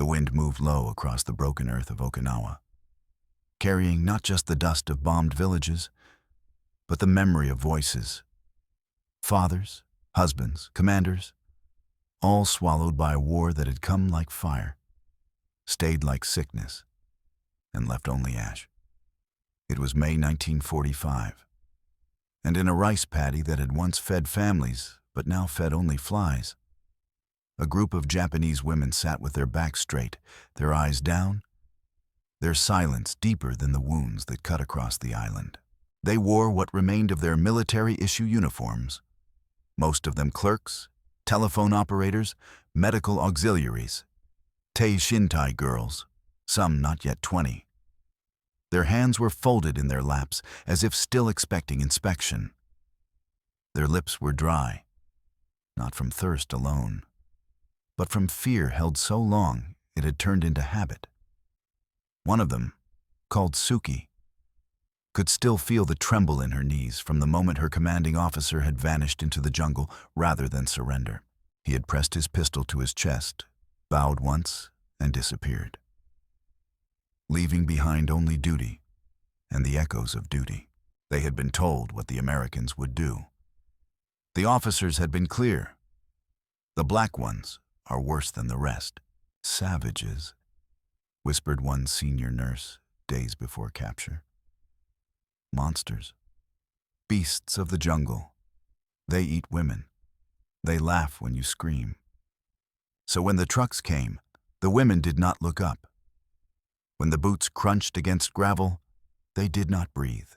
The wind moved low across the broken earth of Okinawa, carrying not just the dust of bombed villages, but the memory of voices. Fathers, husbands, commanders, all swallowed by a war that had come like fire, stayed like sickness, and left only ash. It was May 1945, and in a rice paddy that had once fed families but now fed only flies, a group of Japanese women sat with their backs straight, their eyes down, their silence deeper than the wounds that cut across the island. They wore what remained of their military-issue uniforms, most of them clerks, telephone operators, medical auxiliaries, Tei Shintai girls, some not yet 20. Their hands were folded in their laps as if still expecting inspection. Their lips were dry, not from thirst alone, but from fear held so long it had turned into habit. One of them, called Suki, could still feel the tremble in her knees from the moment her commanding officer had vanished into the jungle rather than surrender. He had pressed his pistol to his chest, bowed once, and disappeared, leaving behind only duty and the echoes of duty. They had been told what the Americans would do. The officers had been clear. The black ones are worse than the rest. Savages, whispered one senior nurse days before capture. Monsters, beasts of the jungle. They eat women. They laugh when you scream. So when the trucks came, the women did not look up. When the boots crunched against gravel, they did not breathe.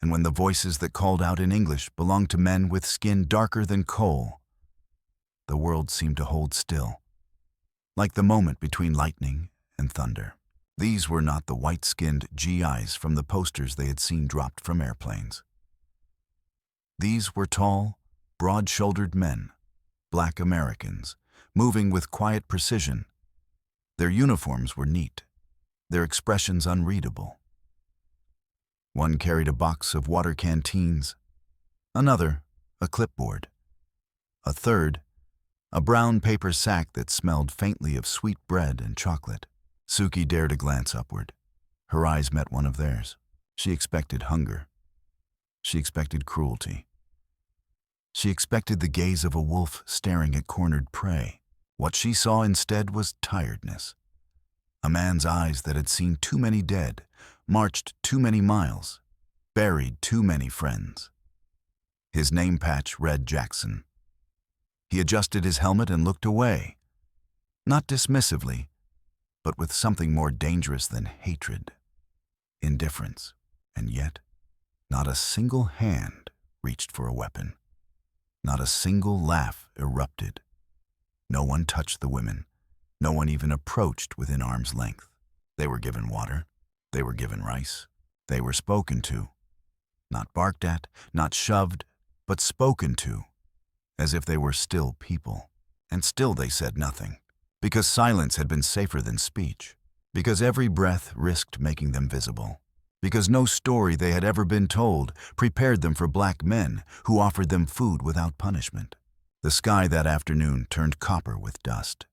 And when the voices that called out in English belonged to men with skin darker than coal, the world seemed to hold still, like the moment between lightning and thunder. These were not the white-skinned GIs from the posters they had seen dropped from airplanes. These were tall, broad-shouldered men, black Americans, moving with quiet precision. Their uniforms were neat, their expressions unreadable. One carried a box of water canteens, another, a clipboard, a third, a brown paper sack that smelled faintly of sweet bread and chocolate. Suki dared a glance upward. Her eyes met one of theirs. She expected hunger. She expected cruelty. She expected the gaze of a wolf staring at cornered prey. What she saw instead was tiredness. A man's eyes that had seen too many dead, marched too many miles, buried too many friends. His name patch read Jackson. He adjusted his helmet and looked away, not dismissively, but with something more dangerous than hatred, indifference. And yet, not a single hand reached for a weapon. Not a single laugh erupted. No one touched the women. No one even approached within arm's length. They were given water. They were given rice. They were spoken to. Not barked at, not shoved, but spoken to, as if they were still people. And still they said nothing, because silence had been safer than speech, because every breath risked making them visible, because no story they had ever been told prepared them for black men who offered them food without punishment. The sky that afternoon turned copper with dust.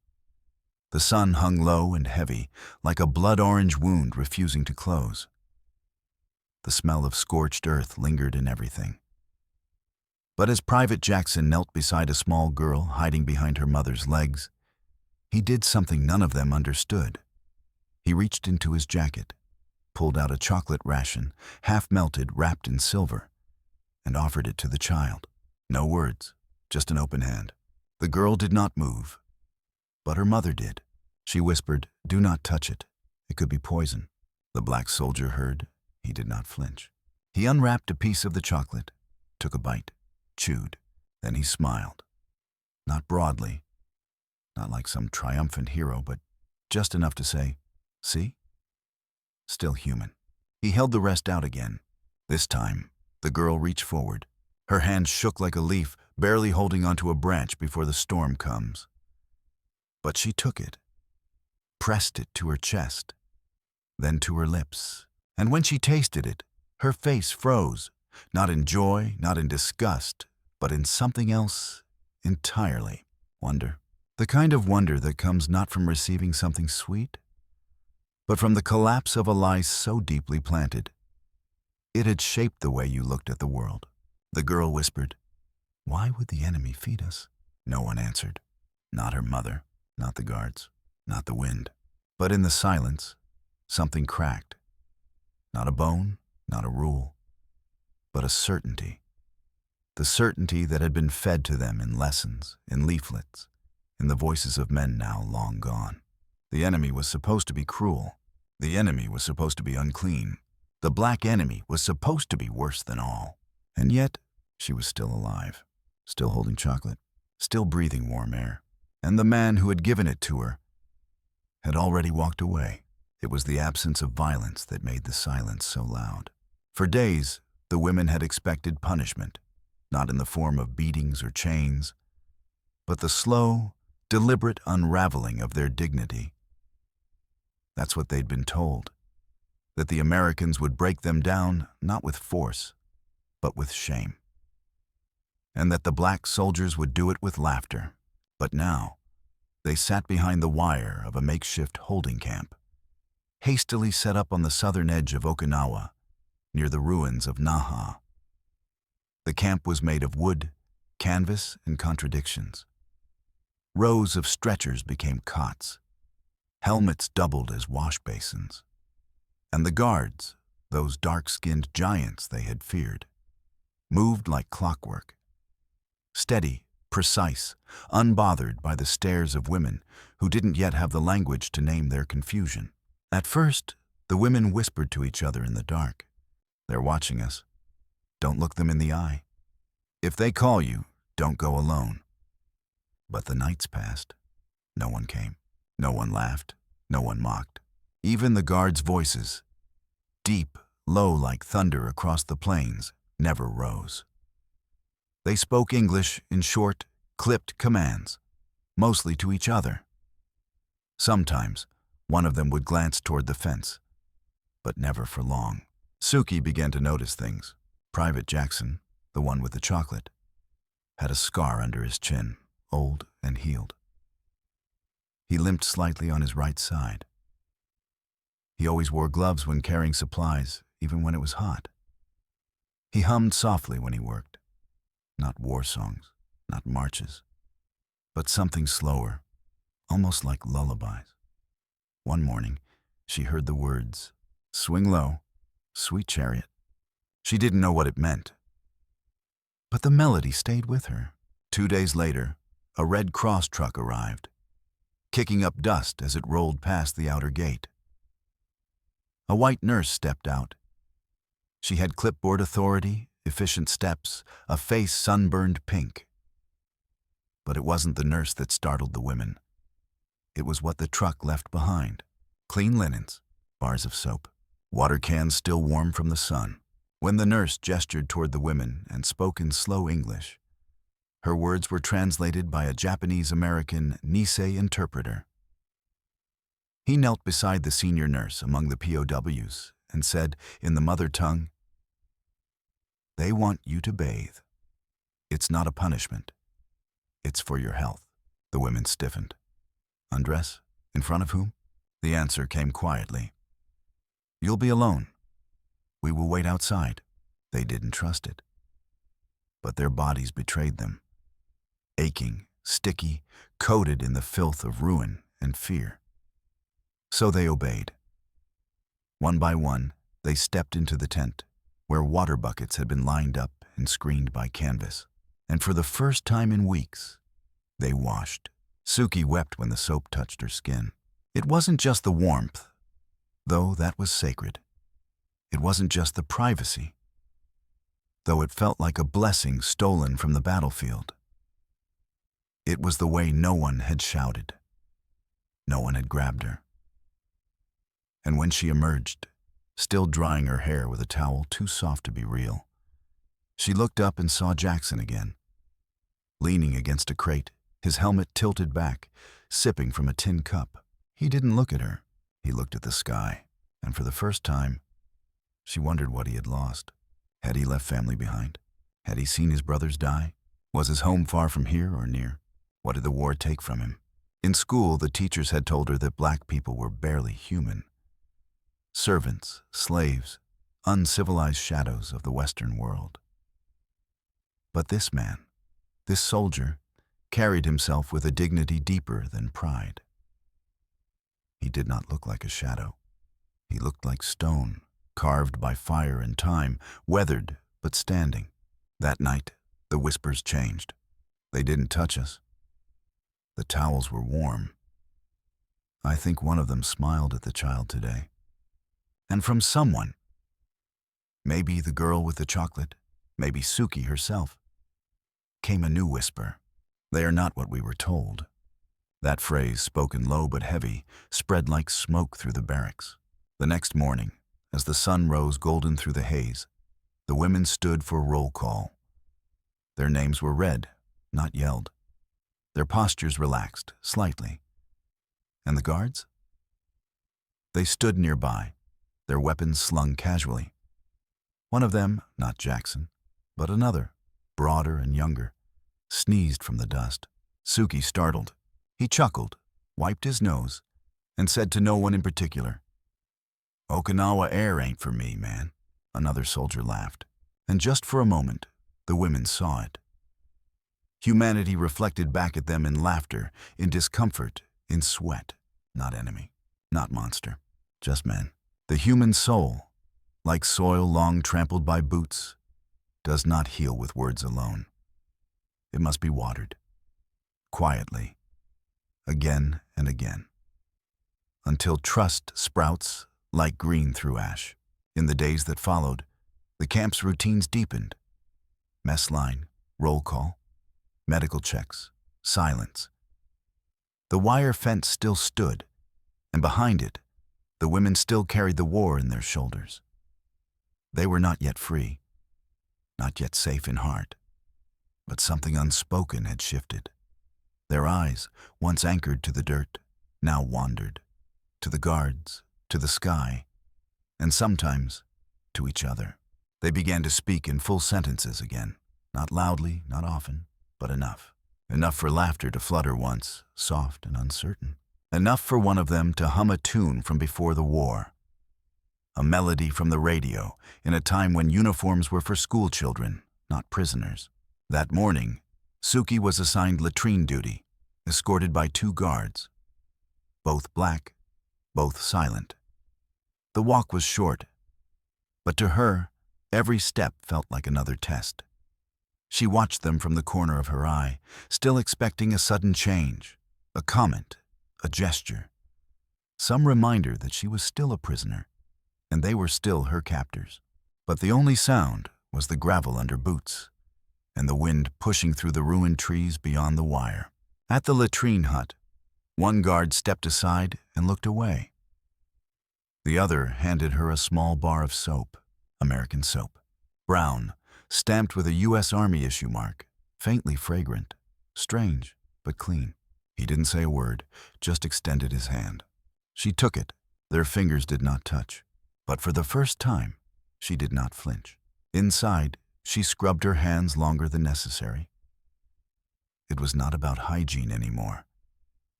The sun hung low and heavy, like a blood-orange wound refusing to close. The smell of scorched earth lingered in everything. But as Private Jackson knelt beside a small girl hiding behind her mother's legs, he did something none of them understood. He reached into his jacket, pulled out a chocolate ration, half-melted, wrapped in silver, and offered it to the child. No words, just an open hand. The girl did not move, but her mother did. She whispered, "Do not touch it. It could be poison." The black soldier heard. He did not flinch. He unwrapped a piece of the chocolate, took a bite, chewed. Then he smiled. Not broadly, not like some triumphant hero, but just enough to say, "See? Still human." He held the rest out again. This time, the girl reached forward. Her hand shook like a leaf, barely holding onto a branch before the storm comes. But she took it, pressed it to her chest, then to her lips. And when she tasted it, her face froze, not in joy, not in disgust, but in something else entirely. Wonder. The kind of wonder that comes not from receiving something sweet, but from the collapse of a lie so deeply planted. It had shaped the way you looked at the world. The girl whispered, "Why would the enemy feed us?" No one answered. Not her mother, not the guards, not the wind. But in the silence, something cracked. Not a bone, not a rule, but a certainty. The certainty that had been fed to them in lessons, in leaflets, in the voices of men now long gone. The enemy was supposed to be cruel. The enemy was supposed to be unclean. The black enemy was supposed to be worse than all. And yet, she was still alive, still holding chocolate, still breathing warm air. And the man who had given it to her had already walked away. It was the absence of violence that made the silence so loud. For days, the women had expected punishment, not in the form of beatings or chains, but the slow, deliberate unraveling of their dignity. That's what they'd been told, that the Americans would break them down not with force, but with shame, and that the black soldiers would do it with laughter. But now, they sat behind the wire of a makeshift holding camp, hastily set up on the southern edge of Okinawa, near the ruins of Naha. The camp was made of wood, canvas, and contradictions. Rows of stretchers became cots. Helmets doubled as wash basins. And the guards, those dark-skinned giants they had feared, moved like clockwork. Steady, precise, unbothered by the stares of women who didn't yet have the language to name their confusion. At first, the women whispered to each other in the dark. "They're watching us. Don't look them in the eye. If they call you, don't go alone." But the nights passed. No one came. No one laughed. No one mocked. Even the guards' voices, deep, low like thunder across the plains, never rose. They spoke English in short, clipped commands, mostly to each other. Sometimes, one of them would glance toward the fence, but never for long. Suki began to notice things. Private Jackson, the one with the chocolate, had a scar under his chin, old and healed. He limped slightly on his right side. He always wore gloves when carrying supplies, even when it was hot. He hummed softly when he worked. Not war songs, not marches, but something slower, almost like lullabies. One morning, she heard the words, "Swing low, sweet chariot." She didn't know what it meant, but the melody stayed with her. 2 days later, a Red Cross truck arrived, kicking up dust as it rolled past the outer gate. A white nurse stepped out. She had clipboard authority, efficient steps, a face sunburned pink. But it wasn't the nurse that startled the women. It was what the truck left behind. Clean linens, bars of soap, water cans still warm from the sun. When the nurse gestured toward the women and spoke in slow English, her words were translated by a Japanese-American Nisei interpreter. He knelt beside the senior nurse among the POWs and said, in the mother tongue, "They want you to bathe. It's not a punishment. It's for your health." The women stiffened. "Undress? In front of whom?" The answer came quietly. "You'll be alone. We will wait outside." They didn't trust it. But their bodies betrayed them. Aching, sticky, coated in the filth of ruin and fear. So they obeyed. One by one, they stepped into the tent, where water buckets had been lined up and screened by canvas. And for the first time in weeks, they washed. Suki wept when the soap touched her skin. It wasn't just the warmth, though that was sacred. It wasn't just the privacy, though it felt like a blessing stolen from the battlefield. It was the way no one had shouted. No one had grabbed her. And when she emerged, still drying her hair with a towel too soft to be real, she looked up and saw Jackson again, leaning against a crate, his helmet tilted back, sipping from a tin cup. He didn't look at her. He looked at the sky, and for the first time, she wondered what he had lost. Had he left family behind? Had he seen his brothers die? Was his home far from here or near? What did the war take from him? In school, the teachers had told her that black people were barely human. Servants, slaves, uncivilized shadows of the Western world. But this man, this soldier, carried himself with a dignity deeper than pride. He did not look like a shadow. He looked like stone, carved by fire and time, weathered but standing. That night, the whispers changed. They didn't touch us. The towels were warm. I think one of them smiled at the child today. And from someone, maybe the girl with the chocolate, maybe Suki herself, came a new whisper. They are not what we were told. That phrase, spoken low but heavy, spread like smoke through the barracks. The next morning, as the sun rose golden through the haze, the women stood for roll call. Their names were read, not yelled. Their postures relaxed, slightly. And the guards? They stood nearby, their weapons slung casually. One of them, not Jackson, but another, broader and younger, sneezed from the dust. Suki startled. He chuckled, wiped his nose, and said to no one in particular, "Okinawa air ain't for me, man." Another soldier laughed, and just for a moment, the women saw it. Humanity reflected back at them in laughter, in discomfort, in sweat. Not enemy, not monster, just men. The human soul, like soil long trampled by boots, does not heal with words alone. It must be watered, quietly, again and again, until trust sprouts like green through ash. In the days that followed, the camp's routines deepened. Mess line, roll call, medical checks, silence. The wire fence still stood, and behind it, the women still carried the war in their shoulders. They were not yet free, not yet safe in heart, but something unspoken had shifted. Their eyes, once anchored to the dirt, now wandered, to the guards, to the sky, and sometimes to each other. They began to speak in full sentences again, not loudly, not often, but enough. Enough for laughter to flutter once, soft and uncertain. Enough for one of them to hum a tune from before the war. A melody from the radio, in a time when uniforms were for school children, not prisoners. That morning, Suki was assigned latrine duty, escorted by 2 guards. Both black, both silent. The walk was short, but to her, every step felt like another test. She watched them from the corner of her eye, still expecting a sudden change, a comment, a gesture, some reminder that she was still a prisoner, and they were still her captors. But the only sound was the gravel under boots, and the wind pushing through the ruined trees beyond the wire. At the latrine hut, one guard stepped aside and looked away. The other handed her a small bar of soap, American soap, brown, stamped with a U.S. Army issue mark, faintly fragrant, strange, but clean. He didn't say a word, just extended his hand. She took it. Their fingers did not touch. But for the first time, she did not flinch. Inside, she scrubbed her hands longer than necessary. It was not about hygiene anymore.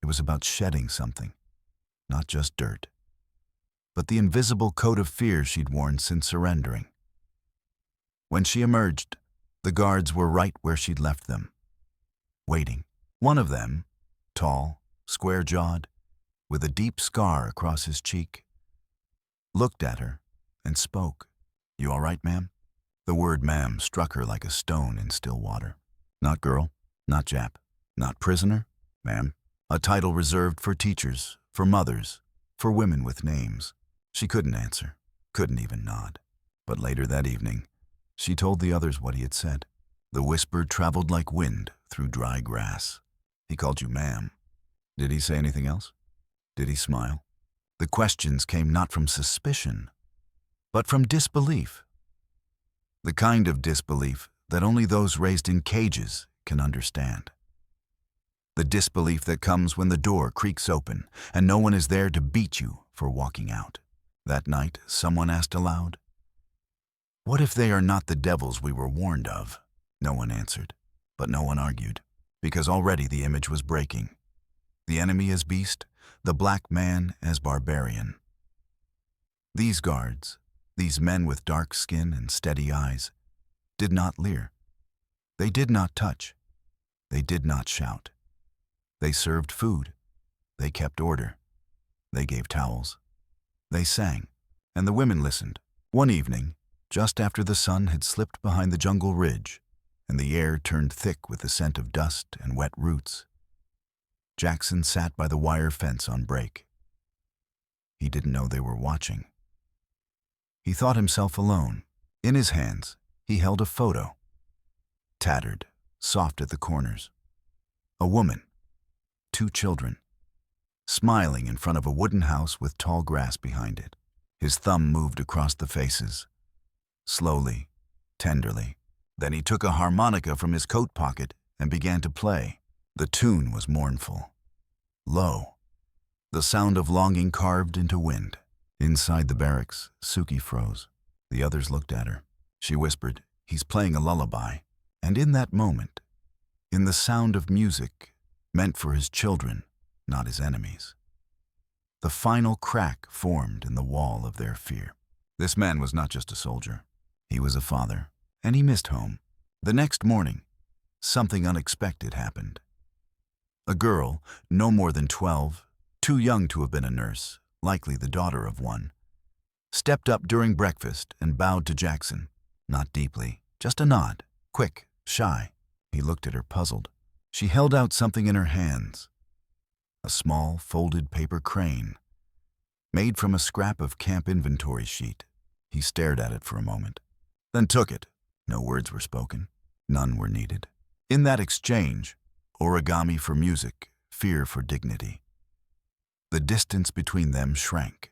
It was about shedding something, not just dirt, but the invisible coat of fear she'd worn since surrendering. When she emerged, the guards were right where she'd left them, waiting. One of them, tall, square-jawed, with a deep scar across his cheek, looked at her and spoke. "You all right, ma'am?" The word ma'am struck her like a stone in still water. Not girl, not Jap, not prisoner, ma'am. A title reserved for teachers, for mothers, for women with names. She couldn't answer, couldn't even nod. But later that evening, she told the others what he had said. The whisper traveled like wind through dry grass. "He called you ma'am. Did he say anything else? Did he smile?" The questions came not from suspicion, but from disbelief. The kind of disbelief that only those raised in cages can understand. The disbelief that comes when the door creaks open and no one is there to beat you for walking out. That night, someone asked aloud, "What if they are not the devils we were warned of?" No one answered, but no one argued, because already the image was breaking. the enemy as beast, the black man as barbarian. These guards, these men with dark skin and steady eyes, did not leer. They did not touch. They did not shout. They served food. They kept order. They gave towels. They sang, and the women listened. One evening, just after the sun had slipped behind the jungle ridge, and the air turned thick with the scent of dust and wet roots, Jackson sat by the wire fence on break. He didn't know they were watching. He thought himself alone. In his hands, he held a photo, tattered, soft at the corners. A woman, 2 children, smiling in front of a wooden house with tall grass behind it. His thumb moved across the faces, slowly, tenderly. Then he took a harmonica from his coat pocket and began to play. The tune was mournful, low, the sound of longing carved into wind. Inside the barracks, Suki froze. The others looked at her. She whispered, "He's playing a lullaby." And in that moment, in the sound of music meant for his children, not his enemies, the final crack formed in the wall of their fear. This man was not just a soldier. He was a father, and he missed home. The next morning, something unexpected happened. A girl, no more than 12, too young to have been a nurse, likely the daughter of one, stepped up during breakfast and bowed to Jackson. Not deeply, just a nod, quick, shy. He looked at her, puzzled. She held out something in her hands, a small, folded paper crane, made from a scrap of camp inventory sheet. He stared at it for a moment, then took it. No words were spoken. None were needed. In that exchange, origami for music, fear for dignity. The distance between them shrank,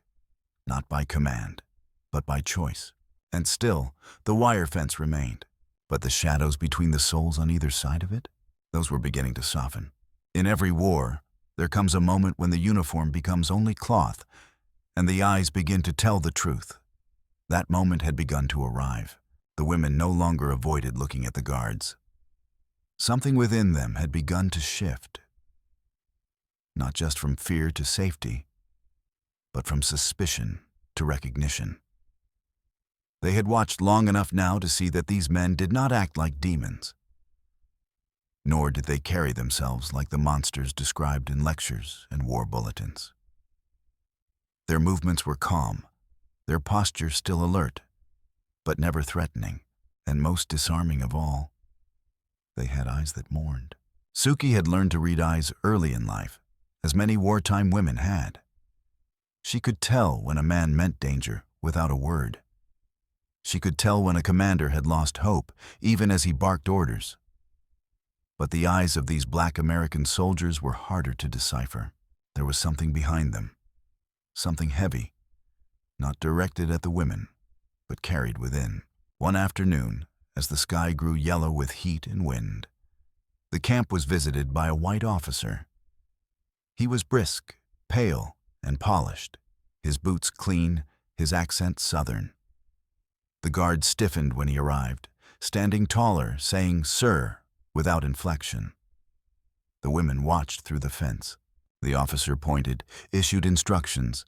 not by command, but by choice. And still, the wire fence remained. But the shadows between the souls on either side of it, those were beginning to soften. In every war, there comes a moment when the uniform becomes only cloth, and the eyes begin to tell the truth. That moment had begun to arrive. The women no longer avoided looking at the guards. Something within them had begun to shift, not just from fear to safety, but from suspicion to recognition. They had watched long enough now to see that these men did not act like demons, nor did they carry themselves like the monsters described in lectures and war bulletins. Their movements were calm, their posture still alert, but never threatening, and most disarming of all, they had eyes that mourned. Suki had learned to read eyes early in life, as many wartime women had. She could tell when a man meant danger without a word. She could tell when a commander had lost hope, even as he barked orders. But the eyes of these black American soldiers were harder to decipher. There was something behind them, something heavy, not directed at the women, but carried within. One afternoon, as the sky grew yellow with heat and wind, the camp was visited by a white officer. He was brisk, pale, and polished, his boots clean, his accent Southern. The guard stiffened when he arrived, standing taller, saying "Sir," without inflection. The women watched through the fence. The officer pointed, issued instructions,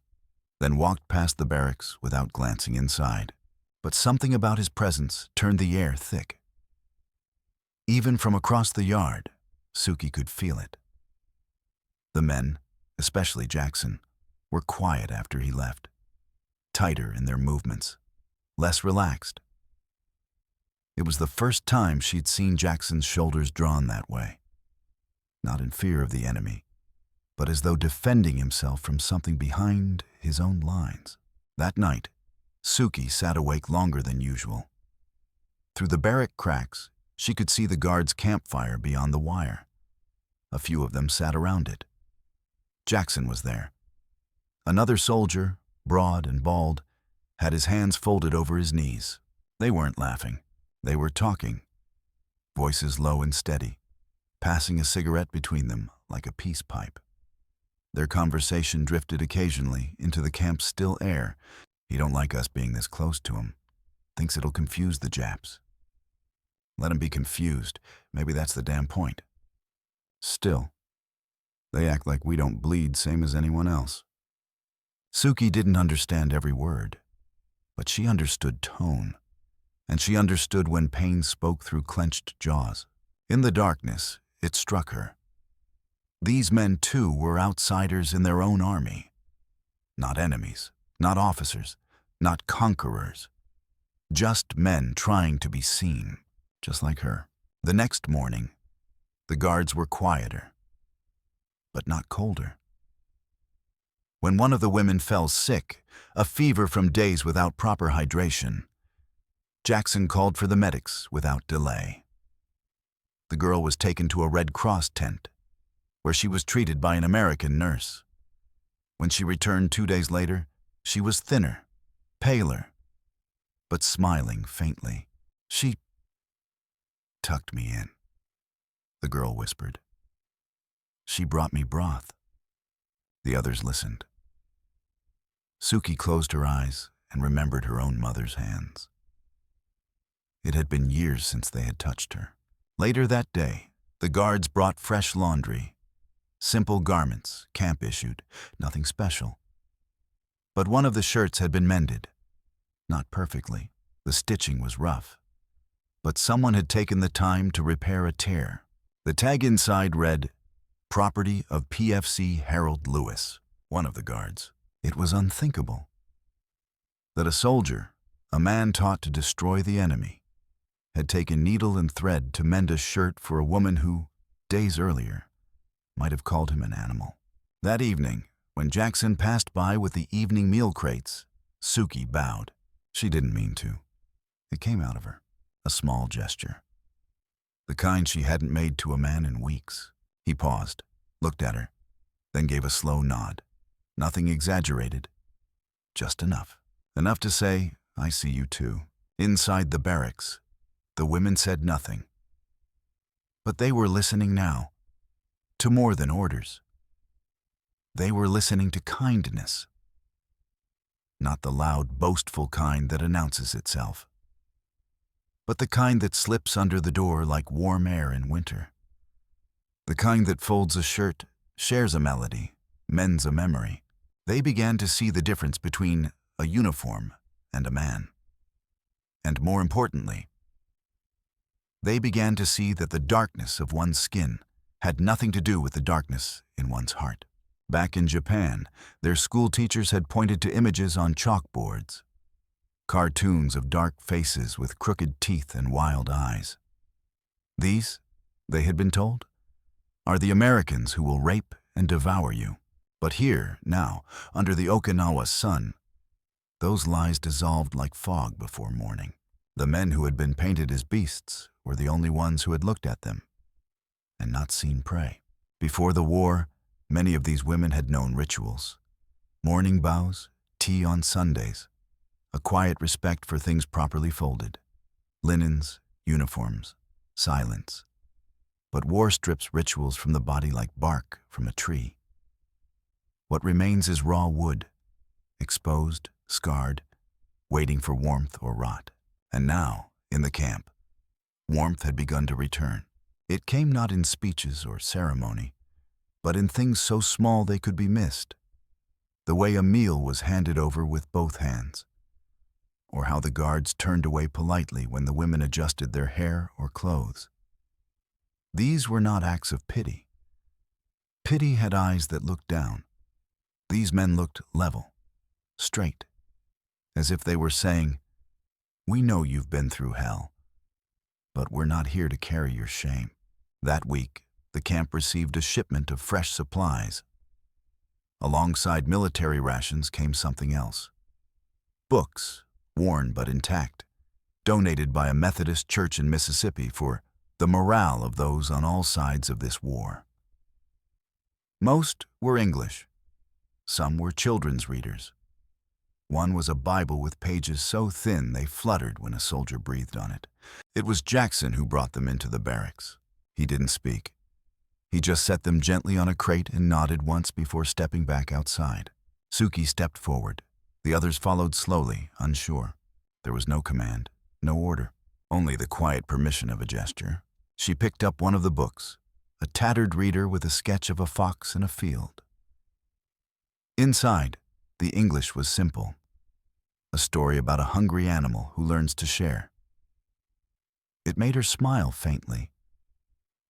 then walked past the barracks without glancing inside. But something about his presence turned the air thick. Even from across the yard, Suki could feel it. The men, especially Jackson, were quiet after he left, tighter in their movements, less relaxed. It was the first time she'd seen Jackson's shoulders drawn that way, not in fear of the enemy, but as though defending himself from something behind his own lines. That night, Suki sat awake longer than usual. Through the barrack cracks, she could see the guards' campfire beyond the wire. A few of them sat around it. Jackson was there. Another soldier, broad and bald, had his hands folded over his knees. They weren't laughing. They were talking, voices low and steady, passing a cigarette between them like a peace pipe. Their conversation drifted occasionally into the camp's still air. "He don't like us being this close to him. Thinks it'll confuse the Japs." Let him be confused. Maybe that's the damn point. Still, They act like we don't bleed same as anyone else. Suki didn't understand every word, but she understood tone, and she understood when pain spoke through clenched jaws. In the darkness, it struck her. These men, too, were outsiders in their own army. Not enemies, not officers, not conquerors. Just men trying to be seen, just like her. The next morning, the guards were quieter, but not colder. When one of the women fell sick, a fever from days without proper hydration, Jackson called for the medics without delay. The girl was taken to a Red Cross tent, where she was treated by an American nurse. When she returned 2 days later, she was thinner, paler, but smiling faintly. She tucked me in, the girl whispered. She brought me broth. The others listened. Suki closed her eyes and remembered her own mother's hands. It had been years since they had touched her. Later that day, the guards brought fresh laundry. Simple garments, camp-issued, nothing special. But one of the shirts had been mended. Not perfectly. The stitching was rough. But someone had taken the time to repair a tear. The tag inside read, "Property of PFC Harold Lewis," one of the guards. It was unthinkable that a soldier, a man taught to destroy the enemy, had taken needle and thread to mend a shirt for a woman who, days earlier, might have called him an animal. That evening, when Jackson passed by with the evening meal crates, Suki bowed. She didn't mean to. It came out of her, a small gesture. The kind she hadn't made to a man in weeks. He paused, looked at her, then gave a slow nod. Nothing exaggerated, just enough. Enough to say, "I see you too." Inside the barracks, the women said nothing. But they were listening now, to more than orders. They were listening to kindness. Not the loud, boastful kind that announces itself, but the kind that slips under the door like warm air in winter. The kind that folds a shirt, shares a melody, mends a memory. They began to see the difference between a uniform and a man. And more importantly, they began to see that the darkness of one's skin had nothing to do with the darkness in one's heart. Back in Japan, their school teachers had pointed to images on chalkboards, cartoons of dark faces with crooked teeth and wild eyes. These, they had been told, are the Americans who will rape and devour you. But here, now, under the Okinawa sun, those lies dissolved like fog before morning. The men who had been painted as beasts were the only ones who had looked at them and not seen prey. Before the war, many of these women had known rituals. Morning bows, tea on Sundays, a quiet respect for things properly folded, linens, uniforms, silence. But war strips rituals from the body like bark from a tree. What remains is raw wood, exposed, scarred, waiting for warmth or rot. And now, in the camp, warmth had begun to return. It came not in speeches or ceremony, but in things so small they could be missed. The way a meal was handed over with both hands, or how the guards turned away politely when the women adjusted their hair or clothes. These were not acts of pity. Pity had eyes that looked down. These men looked level, straight, as if they were saying, "We know you've been through hell, but we're not here to carry your shame." That week, the camp received a shipment of fresh supplies. Alongside military rations came something else. Books, worn but intact, donated by a Methodist church in Mississippi for the morale of those on all sides of this war. Most were English. Some were children's readers. One was a Bible with pages so thin they fluttered when a soldier breathed on it. It was Jackson who brought them into the barracks. He didn't speak. He just set them gently on a crate and nodded once before stepping back outside. Suki stepped forward. The others followed slowly, unsure. There was no command, no order, only the quiet permission of a gesture. She picked up one of the books, a tattered reader with a sketch of a fox in a field. Inside, the English was simple, a story about a hungry animal who learns to share. It made her smile faintly.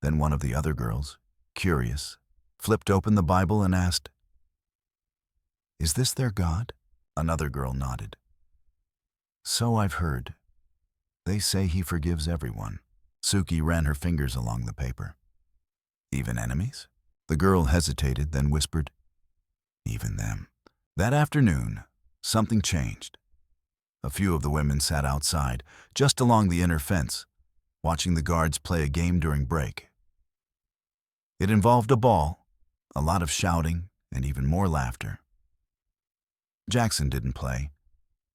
Then one of the other girls, curious, flipped open the Bible and asked, "Is this their God?" Another girl nodded. "So I've heard. They say he forgives everyone." Suki ran her fingers along the paper. "Even enemies?" The girl hesitated, then whispered, "Even them." That afternoon, something changed. A few of the women sat outside, just along the inner fence, watching the guards play a game during break. It involved a ball, a lot of shouting, and even more laughter. Jackson didn't play,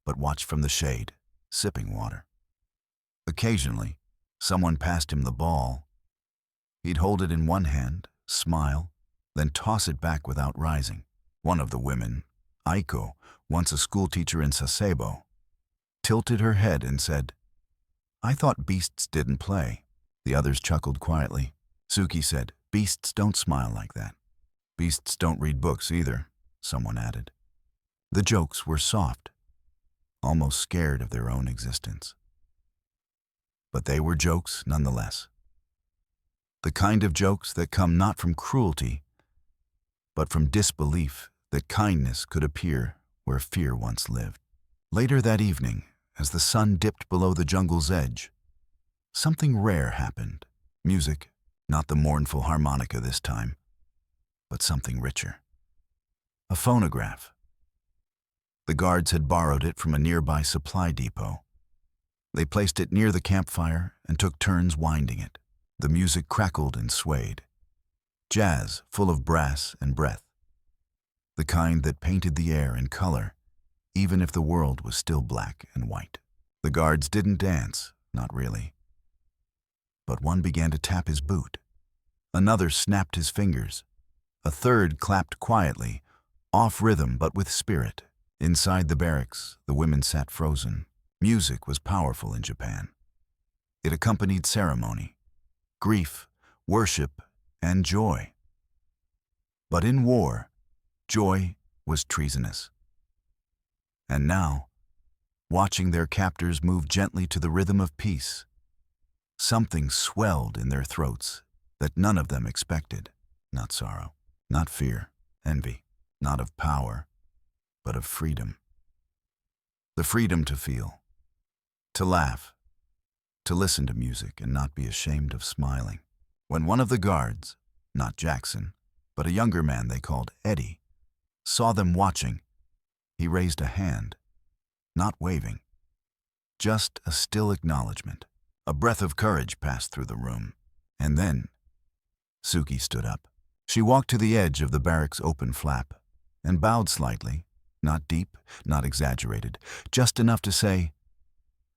but watched from the shade, sipping water. Occasionally, someone passed him the ball. He'd hold it in one hand, smile, then toss it back without rising. One of the women, Aiko, once a schoolteacher in Sasebo, tilted her head and said, "I thought beasts didn't play." The others chuckled quietly. Suki said, "Beasts don't smile like that." "Beasts don't read books either," someone added. The jokes were soft, almost scared of their own existence. But they were jokes nonetheless. The kind of jokes that come not from cruelty, but from disbelief that kindness could appear where fear once lived. Later that evening, as the sun dipped below the jungle's edge, something rare happened. Music, not the mournful harmonica this time, but something richer. A phonograph. The guards had borrowed it from a nearby supply depot. They placed it near the campfire and took turns winding it. The music crackled and swayed. Jazz full of brass and breath. The kind that painted the air in color, even if the world was still black and white. The guards didn't dance, not really. But one began to tap his boot. Another snapped his fingers. A third clapped quietly, off rhythm but with spirit. Inside the barracks, the women sat frozen. Music was powerful in Japan. It accompanied ceremony, grief, worship, and joy. But in war, joy was treasonous. And now, watching their captors move gently to the rhythm of peace, something swelled in their throats that none of them expected. Not sorrow, not fear, envy, not of power, but of freedom. The freedom to feel, to laugh, to listen to music and not be ashamed of smiling. When one of the guards, not Jackson, but a younger man they called Eddie, saw them watching, he raised a hand, not waving, just a still acknowledgement. A breath of courage passed through the room, and then Suki stood up. She walked to the edge of the barracks' open flap and bowed slightly, not deep, not exaggerated, just enough to say,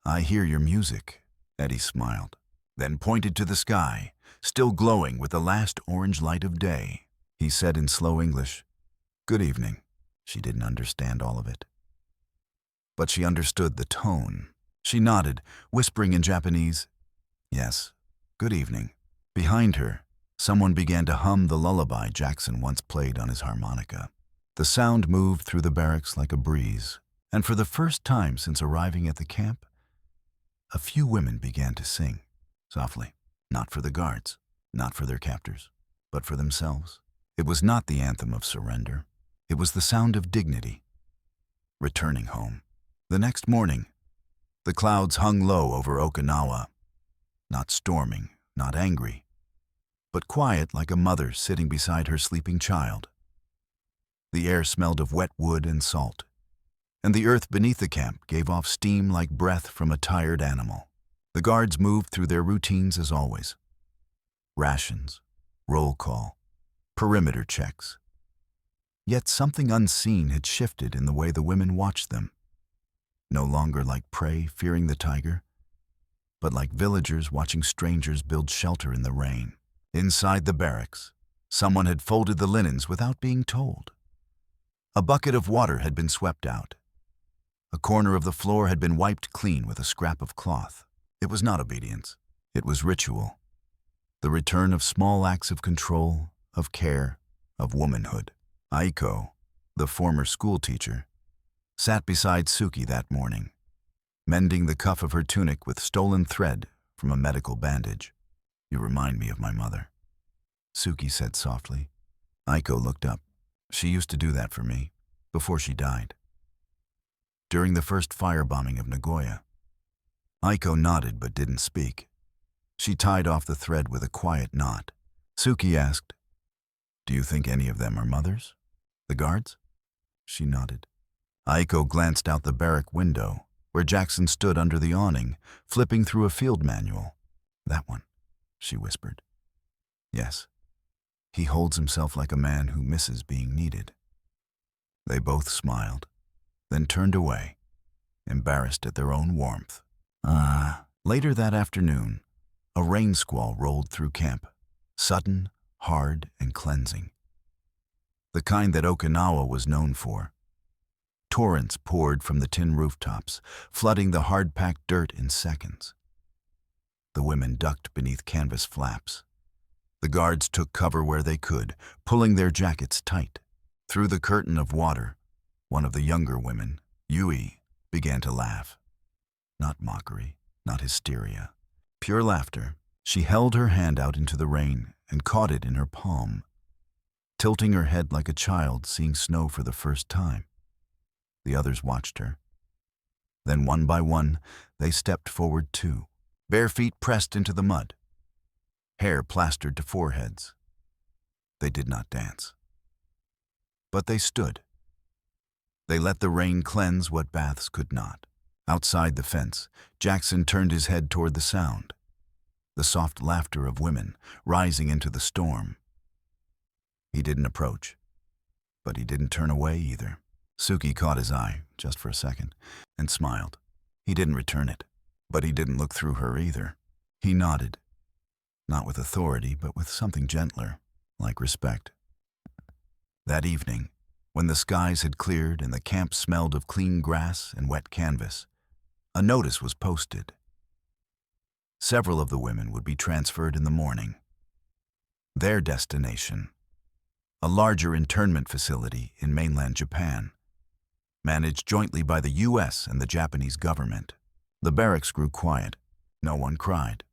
"I hear your music." Eddie smiled, then pointed to the sky, still glowing with the last orange light of day. He said in slow English, "Good evening." She didn't understand all of it, but she understood the tone. She nodded, whispering in Japanese, "Yes, good evening." Behind her, someone began to hum the lullaby Jackson once played on his harmonica. The sound moved through the barracks like a breeze, and for the first time since arriving at the camp, a few women began to sing, softly, not for the guards, not for their captors, but for themselves. It was not the anthem of surrender. It was the sound of dignity, returning home. The next morning, the clouds hung low over Okinawa, not storming, not angry, but quiet like a mother sitting beside her sleeping child. The air smelled of wet wood and salt, and the earth beneath the camp gave off steam like breath from a tired animal. The guards moved through their routines as always. Rations, roll call, perimeter checks. Yet something unseen had shifted in the way the women watched them. No longer like prey fearing the tiger, but like villagers watching strangers build shelter in the rain. Inside the barracks, someone had folded the linens without being told. A bucket of water had been swept out. A corner of the floor had been wiped clean with a scrap of cloth. It was not obedience. It was ritual. The return of small acts of control, of care, of womanhood. Aiko, the former schoolteacher, sat beside Suki that morning, mending the cuff of her tunic with stolen thread from a medical bandage. "You remind me of my mother," Suki said softly. Aiko looked up. "She used to do that for me, before she died. During the first firebombing of Nagoya." Aiko nodded but didn't speak. She tied off the thread with a quiet knot. Suki asked, "Do you think any of them are mothers? The guards?" She nodded. Aiko glanced out the barrack window, where Jackson stood under the awning, flipping through a field manual. "That one," she whispered. "Yes. He holds himself like a man who misses being needed." They both smiled, then turned away, embarrassed at their own warmth. Later that afternoon, a rain squall rolled through camp, sudden, hard, and cleansing. The kind that Okinawa was known for. Torrents poured from the tin rooftops, flooding the hard-packed dirt in seconds. The women ducked beneath canvas flaps. The guards took cover where they could, pulling their jackets tight. Through the curtain of water, one of the younger women, Yui, began to laugh. Not mockery, not hysteria. Pure laughter. She held her hand out into the rain and caught it in her palm, tilting her head like a child seeing snow for the first time. The others watched her. Then one by one, they stepped forward too, bare feet pressed into the mud, hair plastered to foreheads. They did not dance. But they stood. They let the rain cleanse what baths could not. Outside the fence, Jackson turned his head toward the sound, the soft laughter of women rising into the storm. He didn't approach, but he didn't turn away either. Suki caught his eye, just for a second, and smiled. He didn't return it, but he didn't look through her either. He nodded, not with authority, but with something gentler, like respect. That evening, when the skies had cleared and the camp smelled of clean grass and wet canvas, a notice was posted. Several of the women would be transferred in the morning. Their destination, a larger internment facility in mainland Japan, managed jointly by the U.S. and the Japanese government. The barracks grew quiet. No one cried.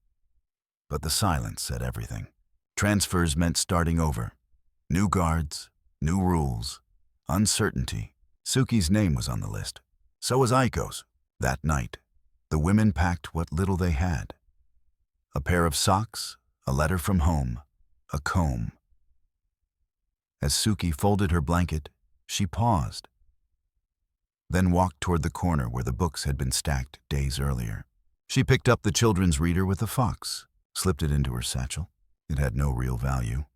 But the silence said everything. Transfers meant starting over. New guards, new rules, uncertainty. Suki's name was on the list. So was Aiko's. That night, the women packed what little they had. A pair of socks, a letter from home, a comb. As Suki folded her blanket, she paused, then walked toward the corner where the books had been stacked days earlier. She picked up the children's reader with a fox, slipped it into her satchel. It had no real value,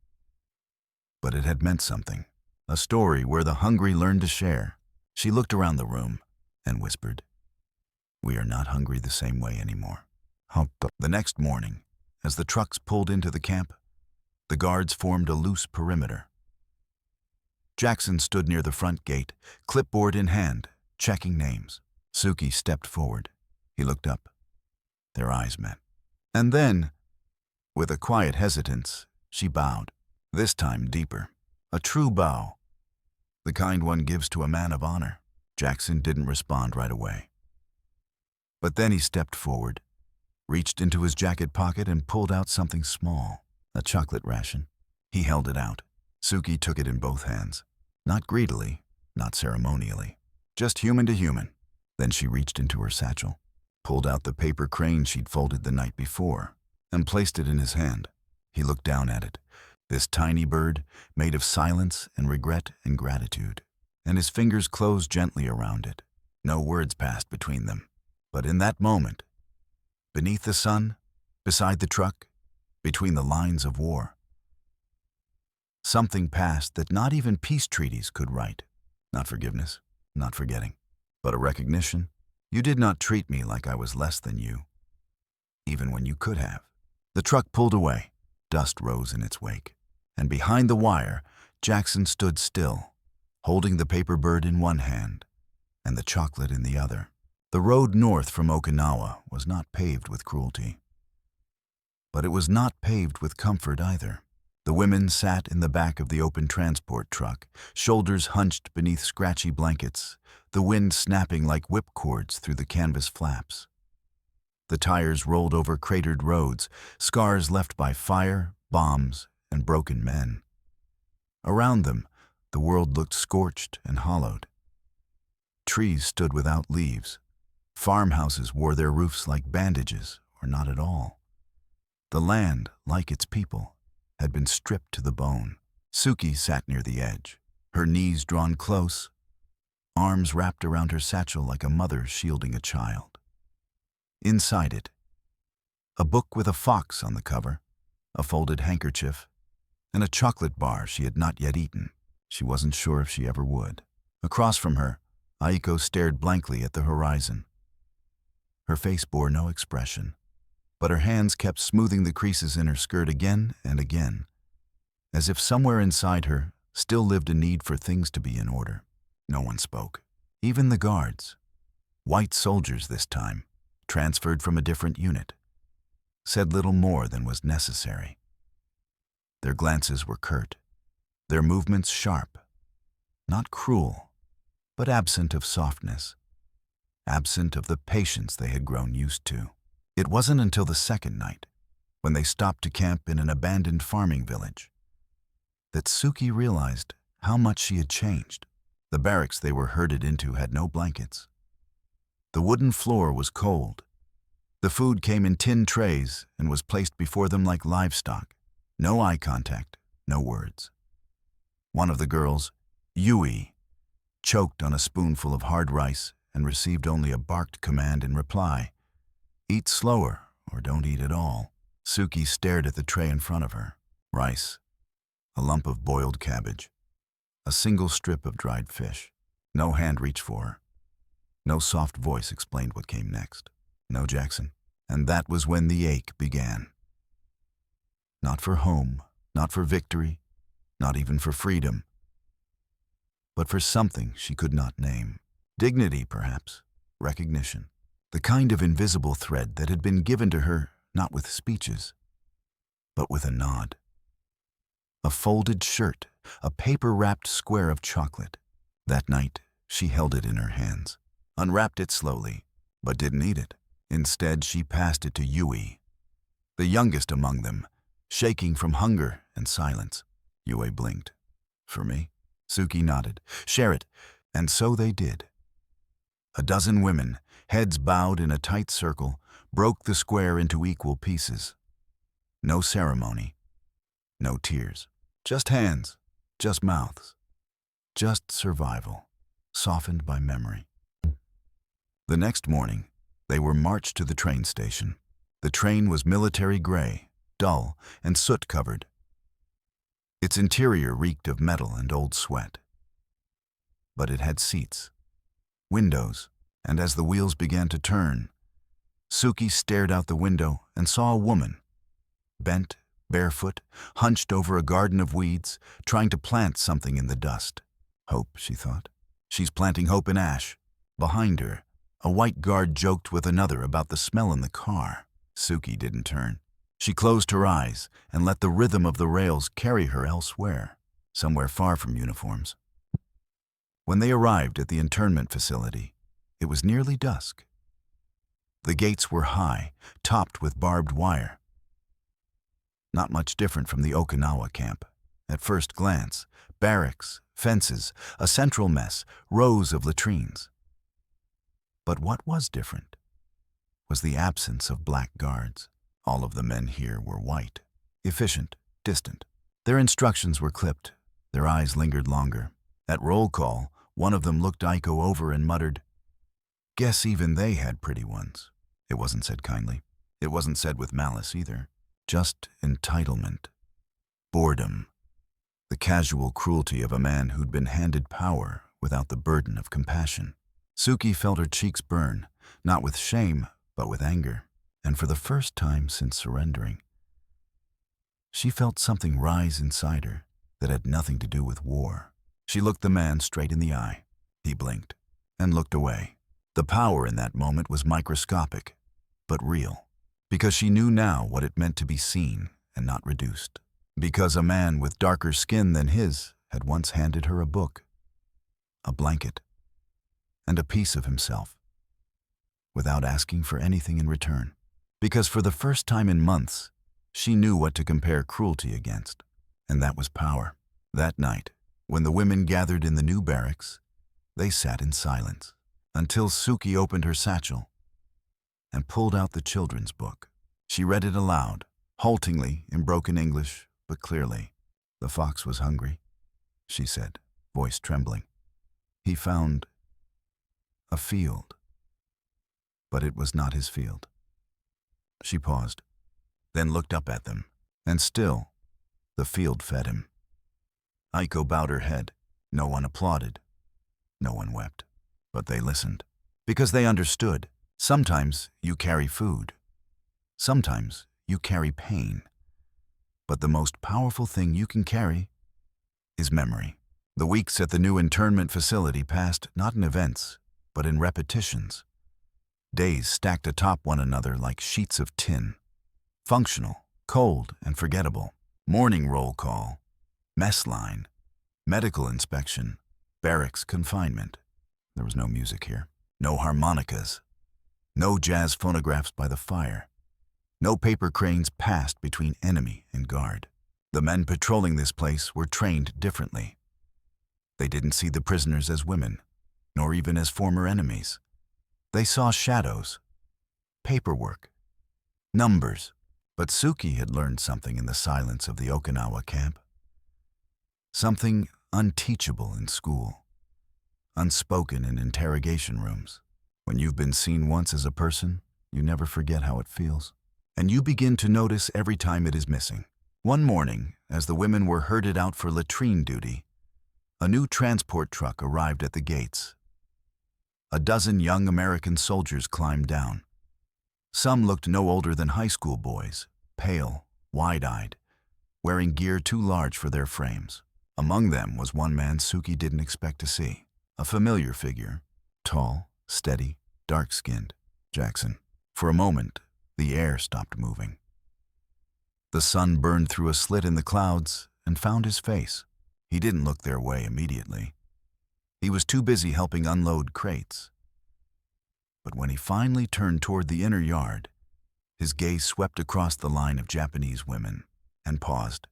but it had meant something. A story where the hungry learn to share. She looked around the room and whispered, "We are not hungry the same way anymore." The next morning, as the trucks pulled into the camp, the guards formed a loose perimeter. Jackson stood near the front gate, clipboard in hand, checking names. Suki stepped forward. He looked up. Their eyes met. And then, with a quiet hesitance, she bowed, this time deeper. A true bow, the kind one gives to a man of honor. Jackson didn't respond right away. But then he stepped forward, reached into his jacket pocket and pulled out something small, a chocolate ration. He held it out. Suki took it in both hands. Not greedily, not ceremonially, just human to human. Then she reached into her satchel, pulled out the paper crane she'd folded the night before, and placed it in his hand. He looked down at it, this tiny bird made of silence and regret and gratitude, and his fingers closed gently around it. No words passed between them. But in that moment, beneath the sun, beside the truck, between the lines of war, something passed that not even peace treaties could write. Not forgiveness, not forgetting, but a recognition. You did not treat me like I was less than you, even when you could have. The truck pulled away. Dust rose in its wake. And behind the wire, Jackson stood still, holding the paper bird in one hand and the chocolate in the other. The road north from Okinawa was not paved with cruelty, But it was not paved with comfort either. The women sat in the back of the open transport truck, shoulders hunched beneath scratchy blankets, the wind snapping like whipcords through the canvas flaps. The tires rolled over cratered roads, scars left by fire, bombs, and broken men. Around them, the world looked scorched and hollowed. Trees stood without leaves. Farmhouses wore their roofs like bandages, or not at all. The land, like its people, had been stripped to the bone. Suki sat near the edge, her knees drawn close, arms wrapped around her satchel like a mother shielding a child. Inside it, a book with a fox on the cover, a folded handkerchief, and a chocolate bar she had not yet eaten. She wasn't sure if she ever would. Across from her, Aiko stared blankly at the horizon. Her face bore no expression, but her hands kept smoothing the creases in her skirt again and again, as if somewhere inside her still lived a need for things to be in order. No one spoke. Even the guards, white soldiers this time, transferred from a different unit, said little more than was necessary. Their glances were curt, their movements sharp, not cruel, but absent of softness, absent of the patience they had grown used to. It wasn't until the second night, when they stopped to camp in an abandoned farming village, that Suki realized how much she had changed. The barracks they were herded into had no blankets. The wooden floor was cold. The food came in tin trays and was placed before them like livestock. No eye contact, no words. One of the girls, Yui, choked on a spoonful of hard rice and received only a barked command in reply. Eat slower or don't eat at all. Suki stared at the tray in front of her. Rice, a lump of boiled cabbage, a single strip of dried fish. No hand reached for her. No soft voice explained what came next. No, Jackson. And that was when the ache began. Not for home, not for victory, not even for freedom, but for something she could not name. Dignity, perhaps, recognition. The kind of invisible thread that had been given to her not with speeches, but with a nod. A folded shirt, a paper-wrapped square of chocolate. That night, she held it in her hands, unwrapped it slowly, but didn't eat it. Instead, she passed it to Yui, the youngest among them, shaking from hunger and silence. Yui blinked. For me? Suki nodded. Share it. And so they did. A dozen women, heads bowed in a tight circle, broke the square into equal pieces. No ceremony, no tears. Just hands, just mouths, just survival, softened by memory. The next morning, they were marched to the train station. The train was military gray, dull, and soot-covered. Its interior reeked of metal and old sweat. But it had seats, windows, and as the wheels began to turn, Suki stared out the window and saw a woman, bent, barefoot, hunched over a garden of weeds, trying to plant something in the dust. Hope, she thought. She's planting hope in ash. Behind her, a white guard joked with another about the smell in the car. Suki didn't turn. She closed her eyes and let the rhythm of the rails carry her elsewhere, somewhere far from uniforms. When they arrived at the internment facility, it was nearly dusk. The gates were high, topped with barbed wire. Not much different from the Okinawa camp. At first glance, barracks, fences, a central mess, rows of latrines. But what was different was the absence of black guards. All of the men here were white, efficient, distant. Their instructions were clipped. Their eyes lingered longer. At roll call, one of them looked Aiko over and muttered, "Guess even they had pretty ones." It wasn't said kindly. It wasn't said with malice either. Just entitlement. Boredom. The casual cruelty of a man who'd been handed power without the burden of compassion. Suki felt her cheeks burn, not with shame, but with anger. And for the first time since surrendering, she felt something rise inside her that had nothing to do with war. She looked the man straight in the eye. He blinked and looked away. The power in that moment was microscopic, but real. Because she knew now what it meant to be seen and not reduced. Because a man with darker skin than his had once handed her a book, a blanket, and a piece of himself, without asking for anything in return. Because for the first time in months, she knew what to compare cruelty against, and that was power. That night, when the women gathered in the new barracks, they sat in silence, until Suki opened her satchel and pulled out the children's book. She read it aloud, haltingly in broken English, but clearly. "The fox was hungry," she said, voice trembling. "He found a field, but it was not his field." She paused, then looked up at them, and still, the field fed him. Aiko bowed her head. No one applauded. No one wept. But they listened, because they understood. Sometimes you carry food. Sometimes you carry pain. But the most powerful thing you can carry is memory. The weeks at the new internment facility passed not in events, but in repetitions. Days stacked atop one another like sheets of tin. Functional, cold, and forgettable. Morning roll call, mess line, medical inspection, barracks confinement. There was no music here. No harmonicas. No jazz phonographs by the fire. No paper cranes passed between enemy and guard. The men patrolling this place were trained differently. They didn't see the prisoners as women, nor even as former enemies. They saw shadows, paperwork, numbers. But Suki had learned something in the silence of the Okinawa camp. Something unteachable in school, unspoken in interrogation rooms. When you've been seen once as a person, you never forget how it feels. And you begin to notice every time it is missing. One morning, as the women were herded out for latrine duty, a new transport truck arrived at the gates. A dozen young American soldiers climbed down. Some looked no older than high school boys, pale, wide-eyed, wearing gear too large for their frames. Among them was one man Suki didn't expect to see, a familiar figure, tall, steady, dark-skinned, Jackson. For a moment, the air stopped moving. The sun burned through a slit in the clouds and found his face. He didn't look their way immediately. He was too busy helping unload crates. But when he finally turned toward the inner yard, his gaze swept across the line of Japanese women and paused.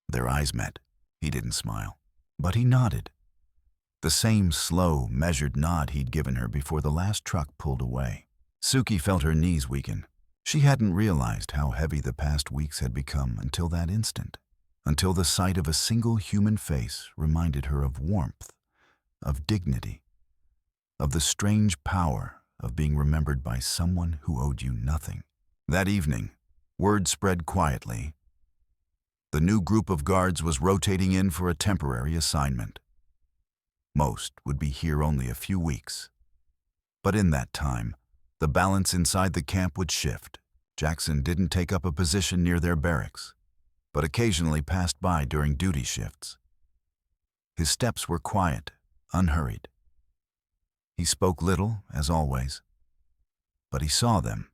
Their eyes met. He didn't smile, but he nodded. The same slow, measured nod he'd given her before the last truck pulled away. Suki felt her knees weaken. She hadn't realized how heavy the past weeks had become until that instant, until the sight of a single human face reminded her of warmth, of dignity, of the strange power of being remembered by someone who owed you nothing. That evening, word spread quietly. The new group of guards was rotating in for a temporary assignment. Most would be here only a few weeks. But in that time, the balance inside the camp would shift. Jackson didn't take up a position near their barracks, but occasionally passed by during duty shifts. His steps were quiet, unhurried. He spoke little, as always, but he saw them,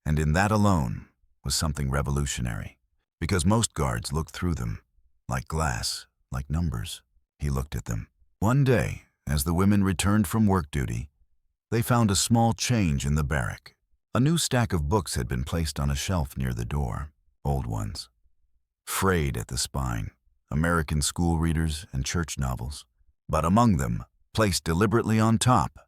and in that alone was something revolutionary, because most guards looked through them, like glass, like numbers. He looked at them. One day, as the women returned from work duty, they found a small change in the barrack. A new stack of books had been placed on a shelf near the door, old ones, frayed at the spine, American school readers and church novels. But among them, placed deliberately on top,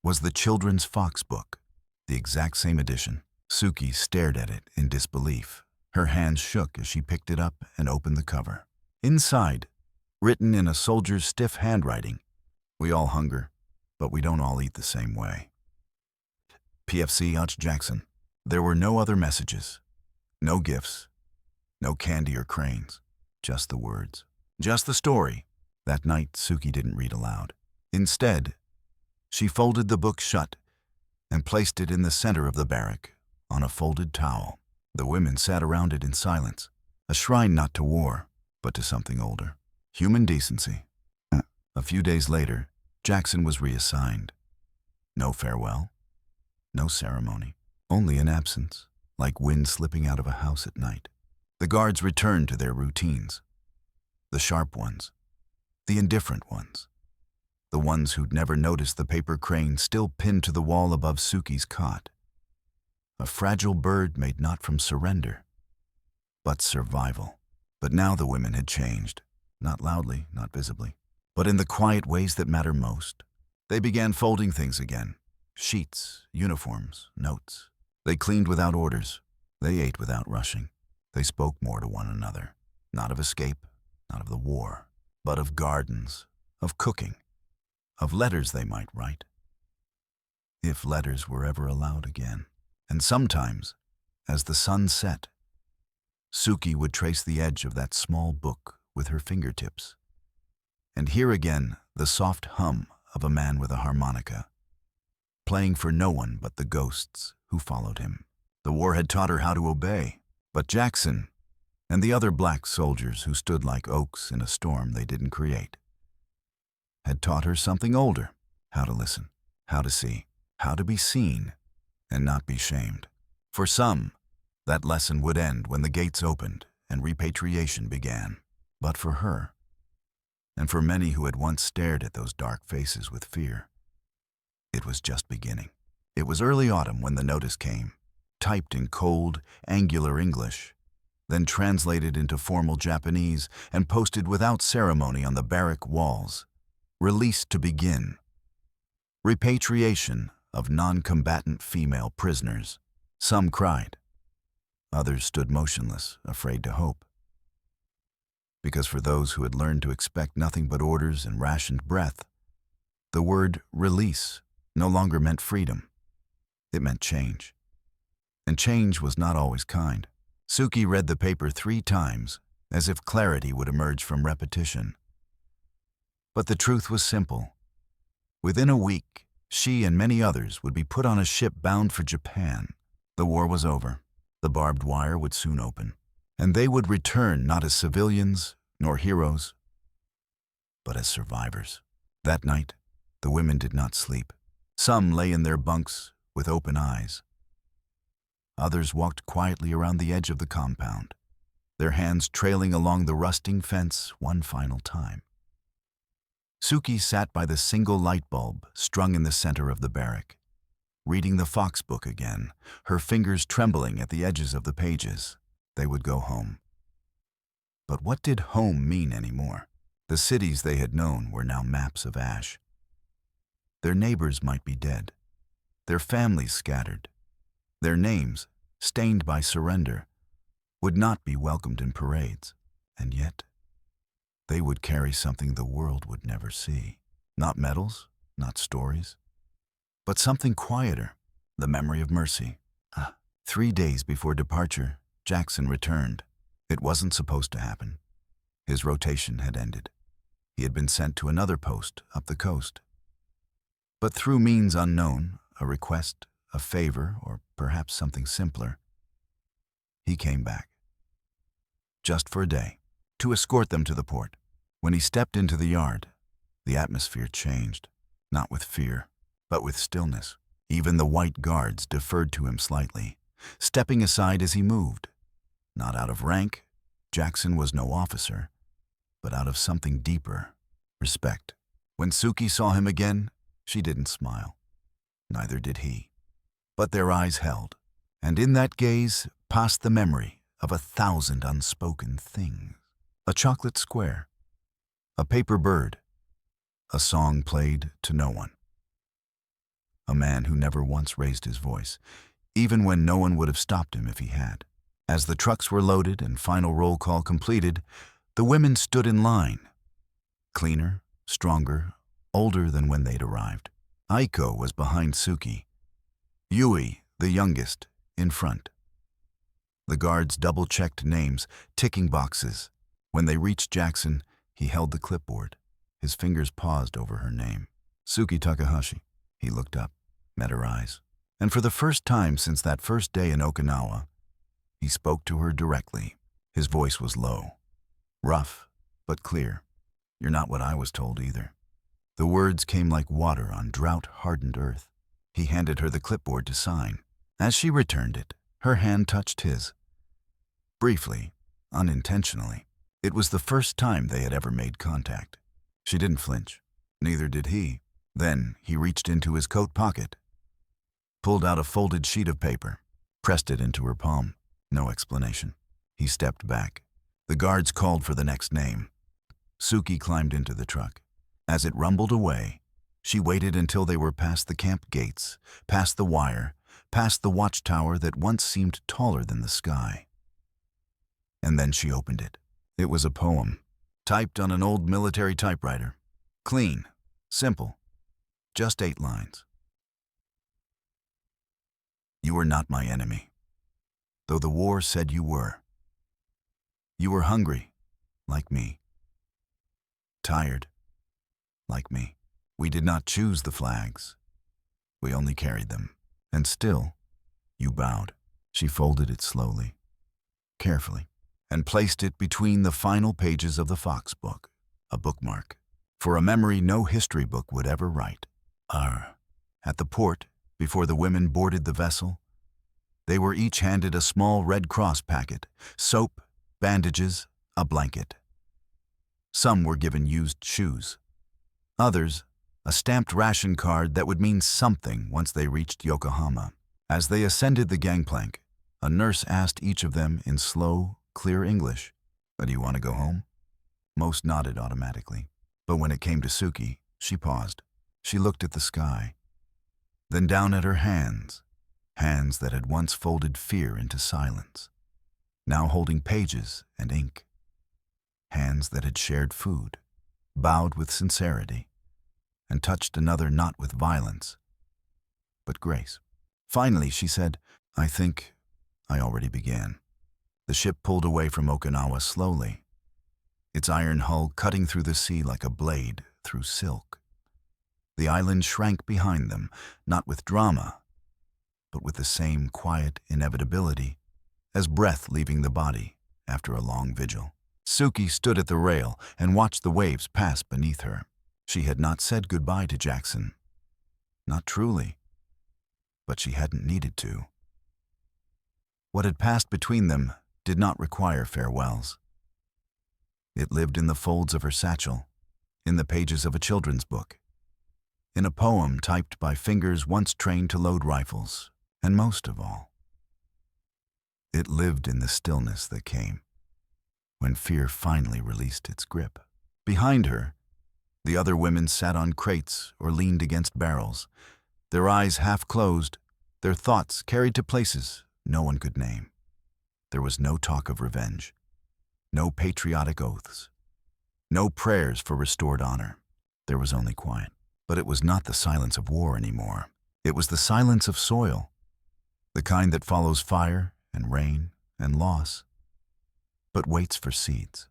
was the children's Fox book, the exact same edition. Suki stared at it in disbelief. Her hands shook as she picked it up and opened the cover. Inside, written in a soldier's stiff handwriting, "We all hunger, but we don't all eat the same way. PFC H. Jackson." There were no other messages, no gifts, no candy or cranes, just the words, just the story. That night, Suki didn't read aloud. Instead, she folded the book shut and placed it in the center of the barrack on a folded towel. The women sat around it in silence, a shrine not to war, but to something older, human decency. A few days later, Jackson was reassigned. No farewell, no ceremony, only an absence. like wind slipping out of a house at night. The guards returned to their routines. The sharp ones, the indifferent ones, the ones who'd never noticed the paper crane still pinned to the wall above Suki's cot. A fragile bird made not from surrender, but survival. But now the women had changed, not loudly, not visibly, but in the quiet ways that matter most. They began folding things again, sheets, uniforms, notes. They cleaned without orders. They ate without rushing. They spoke more to one another, not of escape, not of the war, but of gardens, of cooking, of letters they might write, if letters were ever allowed again. And sometimes, as the sun set, Suki would trace the edge of that small book with her fingertips, and hear again the soft hum of a man with a harmonica, playing for no one but the ghosts who followed him. The war had taught her how to obey, but Jackson and the other black soldiers who stood like oaks in a storm they didn't create had taught her something older: how to listen, how to see, how to be seen and not be shamed. For some, that lesson would end when the gates opened and repatriation began. But for her, and for many who had once stared at those dark faces with fear, it was just beginning. It was early autumn when the notice came, typed in cold, angular English, then translated into formal Japanese and posted without ceremony on the barrack walls. Release to begin. Repatriation of non-combatant female prisoners. Some cried. Others stood motionless, afraid to hope. Because for those who had learned to expect nothing but orders and rationed breath, the word release no longer meant freedom. It meant change. And change was not always kind. Suki read the paper 3 times, as if clarity would emerge from repetition. But the truth was simple. Within a week, she and many others would be put on a ship bound for Japan. The war was over. The barbed wire would soon open, and they would return not as civilians nor heroes, but as survivors. That night, the women did not sleep. Some lay in their bunks with open eyes. Others walked quietly around the edge of the compound, their hands trailing along the rusting fence one final time. Suki sat by the single light bulb strung in the center of the barrack, reading the Fox book again, her fingers trembling at the edges of the pages. They would go home. But what did home mean anymore? The cities they had known were now maps of ash. Their neighbors might be dead, their families scattered, their names, stained by surrender, would not be welcomed in parades. And yet, they would carry something the world would never see. Not medals, not stories, but something quieter, the memory of mercy. 3 days before departure, Jackson returned. It wasn't supposed to happen. His rotation had ended. He had been sent to another post up the coast. But through means unknown, a request, a favor, or perhaps something simpler, he came back. Just for a day, to escort them to the port. When he stepped into the yard, the atmosphere changed, not with fear, but with stillness. Even the white guards deferred to him slightly, stepping aside as he moved. Not out of rank, Jackson was no officer, but out of something deeper, respect. When Suki saw him again, she didn't smile. Neither did he. But their eyes held, and in that gaze passed the memory of 1,000 unspoken things. A chocolate square, a paper bird, a song played to no one. A man who never once raised his voice, even when no one would have stopped him if he had. As the trucks were loaded and final roll call completed, the women stood in line. Cleaner, stronger, older than when they'd arrived. Aiko was behind Suki. Yui, the youngest, in front. The guards double-checked names, ticking boxes. When they reached Jackson, he held the clipboard. His fingers paused over her name. Suki Takahashi. He looked up, met her eyes. And for the first time since that first day in Okinawa, he spoke to her directly. His voice was low, rough, but clear. You're not what I was told either. The words came like water on drought-hardened earth. He handed her the clipboard to sign. As she returned it, Her hand touched his. Briefly, unintentionally. It was the first time they had ever made contact. She didn't flinch. Neither did he. Then he reached into his coat pocket, pulled out a folded sheet of paper, pressed it into her palm. No explanation. He stepped back. The guards called for the next name. Suki climbed into the truck. As it rumbled away, she waited until they were past the camp gates, past the wire, past the watchtower that once seemed taller than the sky. And then she opened it. It was a poem, typed on an old military typewriter. Clean, simple, just 8 lines. You were not my enemy, though the war said you were. You were hungry, like me. Tired, like me. We did not choose the flags. We only carried them. And still, you bowed. She folded it slowly, carefully, and placed it between the final pages of the Fox book, a bookmark, for a memory no history book would ever write. At the port, before the women boarded the vessel, they were each handed a small Red Cross packet, soap, bandages, a blanket. Some were given used shoes. Others, a stamped ration card that would mean something once they reached Yokohama. As they ascended the gangplank, a nurse asked each of them in slow, clear English, "Do you want to go home?" Most nodded automatically. But when it came to Suki, she paused. She looked at the sky, then down at her hands, hands that had once folded fear into silence, now holding pages and ink. Hands that had shared food, bowed with sincerity, and touched another not with violence, but grace. Finally, she said, "I think I already began." The ship pulled away from Okinawa slowly, its iron hull cutting through the sea like a blade through silk. The island shrank behind them, not with drama, but with the same quiet inevitability as breath leaving the body after a long vigil. Suki stood at the rail and watched the waves pass beneath her. She had not said goodbye to Jackson. Not truly, but she hadn't needed to. What had passed between them did not require farewells. It lived in the folds of her satchel, in the pages of a children's book, in a poem typed by fingers once trained to load rifles, and most of all, it lived in the stillness that came when fear finally released its grip. Behind her, the other women sat on crates or leaned against barrels, their eyes half closed, their thoughts carried to places no one could name. There was no talk of revenge, no patriotic oaths, no prayers for restored honor. There was only quiet. But it was not the silence of war anymore. It was the silence of soil, the kind that follows fire and rain and loss, but waits for seeds.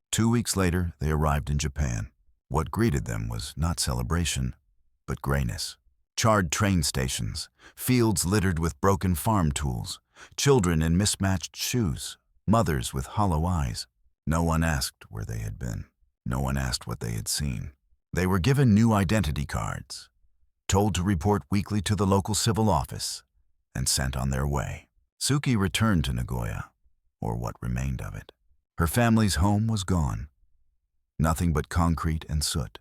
2 weeks later, they arrived in Japan. What greeted them was not celebration, but grayness. Charred train stations, fields littered with broken farm tools, children in mismatched shoes, mothers with hollow eyes. No one asked where they had been. No one asked what they had seen. They were given new identity cards, told to report weekly to the local civil office, and sent on their way. Suki returned to Nagoya, or what remained of it. Her family's home was gone, nothing but concrete and soot.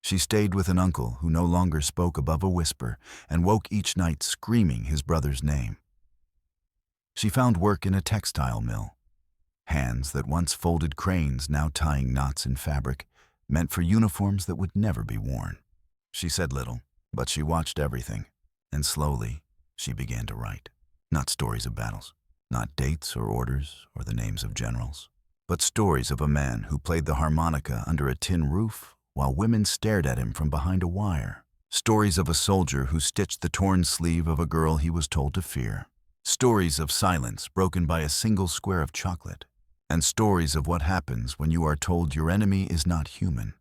She stayed with an uncle who no longer spoke above a whisper and woke each night screaming his brother's name. She found work in a textile mill, hands that once folded cranes now tying knots in fabric, meant for uniforms that would never be worn. She said little, but she watched everything, and slowly she began to write. Not stories of battles, not dates or orders or the names of generals, but stories of a man who played the harmonica under a tin roof while women stared at him from behind a wire. Stories of a soldier who stitched the torn sleeve of a girl he was told to fear. Stories of silence broken by a single square of chocolate. And stories of what happens when you are told your enemy is not human.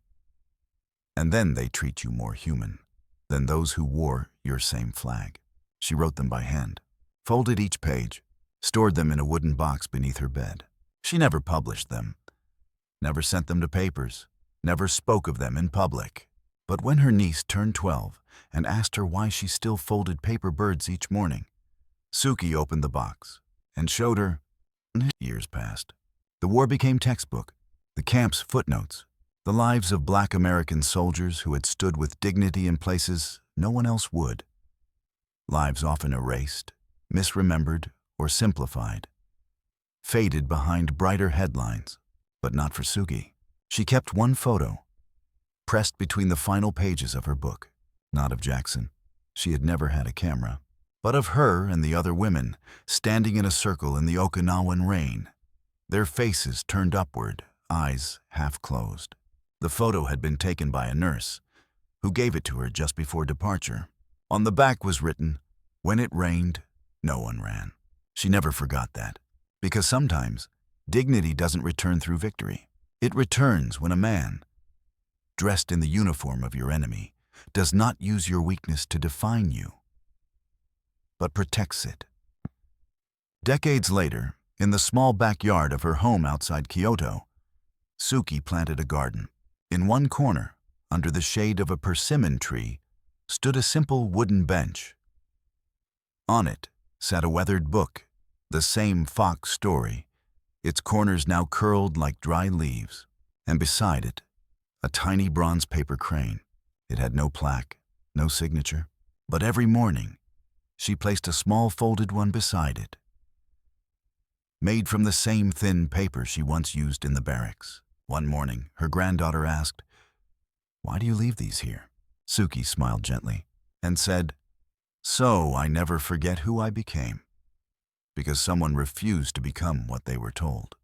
And then they treat you more human than those who wore your same flag. She wrote them by hand, folded each page, stored them in a wooden box beneath her bed. She never published them, never sent them to papers, never spoke of them in public. But when her niece turned 12 and asked her why she still folded paper birds each morning, Suki opened the box and showed her. Years passed. The war became textbook, the camp's footnotes, the lives of Black American soldiers who had stood with dignity in places no one else would. Lives often erased, misremembered, or simplified. Faded behind brighter headlines, but not for Suki. She kept one photo, pressed between the final pages of her book. Not of Jackson. She had never had a camera. But of her and the other women, standing in a circle in the Okinawan rain, their faces turned upward, eyes half closed. The photo had been taken by a nurse, who gave it to her just before departure. On the back was written, "When it rained, no one ran." She never forgot that, because sometimes dignity doesn't return through victory. It returns when a man, dressed in the uniform of your enemy, does not use your weakness to define you, but protects it. Decades later, in the small backyard of her home outside Kyoto, Suki planted a garden. In one corner, under the shade of a persimmon tree, stood a simple wooden bench. On it sat a weathered book, the same fox story, its corners now curled like dry leaves, and beside it, a tiny bronze paper crane. It had no plaque, no signature, but every morning, she placed a small folded one beside it, made from the same thin paper she once used in the barracks. One morning, her granddaughter asked, "Why do you leave these here?" Suki smiled gently and said, "So I never forget who I became, because someone refused to become what they were told."